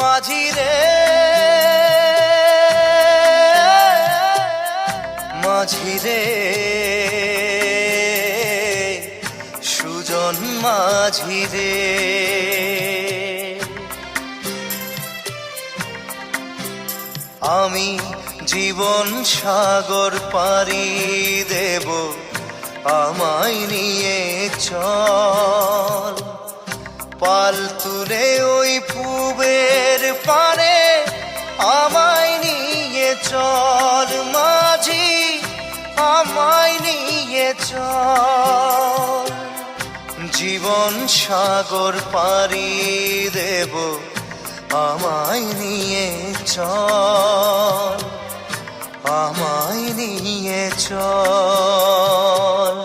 মাঝি রে মাঝি রে সুজন মাঝি রে, আমি জীবন সাগর পাড়ি দেব, আমায় নিয়ে চল। পাল তুলে ওই পুবের পারে আমায় নিয়ে চল মাঝি, আমায় নিয়ে চল। জীবন সাগর পাড়ি দেব, আমায় নিয়ে চল, আমায় নিয়ে চল।